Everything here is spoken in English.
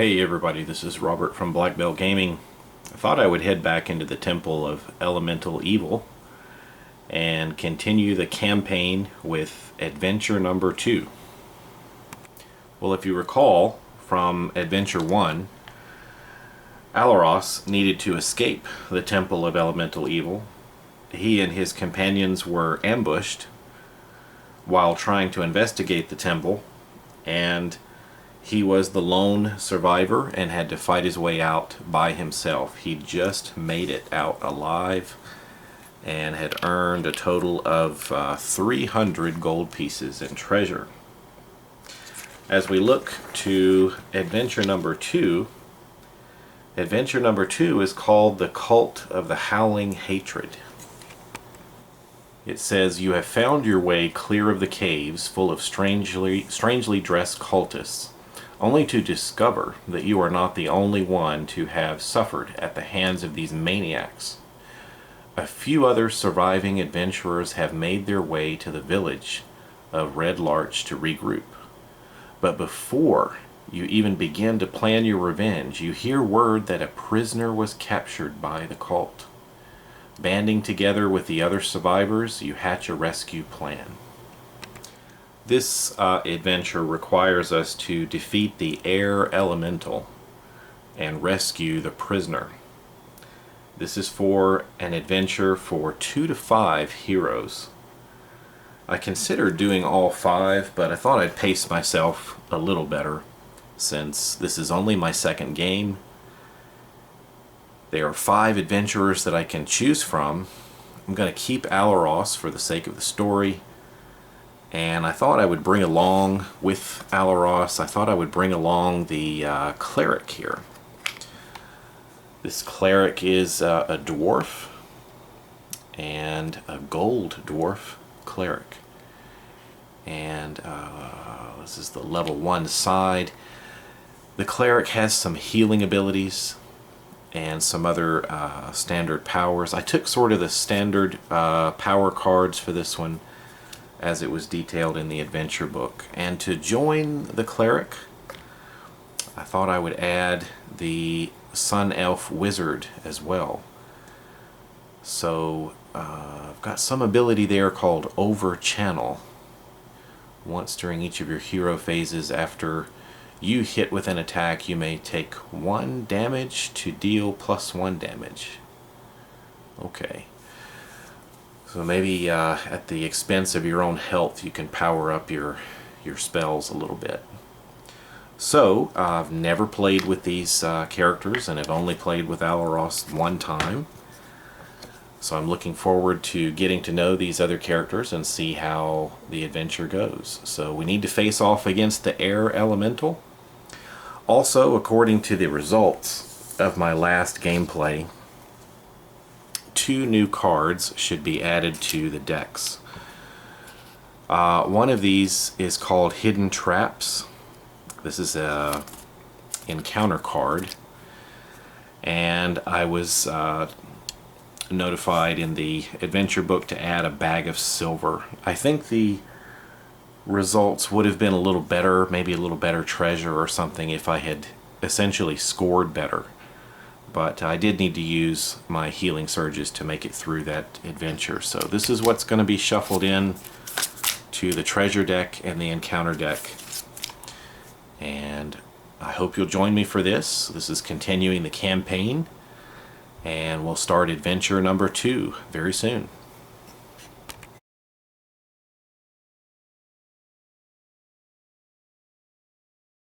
Hey everybody, this is Robert from Black Belt Gaming. I thought I would head back into the Temple of Elemental Evil and continue the campaign with adventure number 2. Well, if you recall from adventure 1, Alaros needed to escape the Temple of Elemental Evil. He and his companions were ambushed while trying to investigate the temple, and he was the lone survivor and had to fight his way out by himself. He just made it out alive and had earned a total of 300 gold pieces in treasure. As we look to adventure number 2, adventure number 2 is called The Cult of the Howling Hatred. It says, you have found your way clear of the caves full of strangely dressed cultists, only to discover that you are not the only one to have suffered at the hands of these maniacs. A few other surviving adventurers have made their way to the village of Red Larch to regroup. But before you even begin to plan your revenge, you hear word that a prisoner was captured by the cult. Banding together with the other survivors, you hatch a rescue plan. This adventure requires us to defeat the air elemental and rescue the prisoner. This is for an adventure for 2 to 5 heroes. I considered doing all 5, but I thought I'd pace myself a little better since this is only my second game. There are 5 adventurers that I can choose from. I'm going to keep Alaros for the sake of the story. And I thought I would bring along, with Alaros, I thought I would bring along the cleric here. This cleric is a dwarf, and a gold dwarf cleric. And this is the level 1 side. The cleric has some healing abilities and some other standard powers. I took sort of the standard power cards for this one, as it was detailed in the adventure book. And to join the cleric, I thought I would add the Sun Elf Wizard as well. So I've got some ability there called Over Channel. Once during each of your hero phases, after you hit with an attack, you may take 1 damage to deal +1 damage. Okay. So maybe at the expense of your own health, you can power up your spells a little bit. So, I've never played with these characters, and have only played with Alaros 1 time. So I'm looking forward to getting to know these other characters and see how the adventure goes. So we need to face off against the air elemental. Also, according to the results of my last gameplay, 2 new cards should be added to the decks. One of these is called Hidden Traps. This is a encounter card, and I was notified in the adventure book to add a bag of silver. I think the results would have been a little better, maybe a little better treasure or something, if I had essentially scored better. But I did need to use my healing surges to make it through that adventure. So this is what's going to be shuffled in to the treasure deck and the encounter deck. And I hope you'll join me for this. This is continuing the campaign, and we'll start adventure number 2 very soon.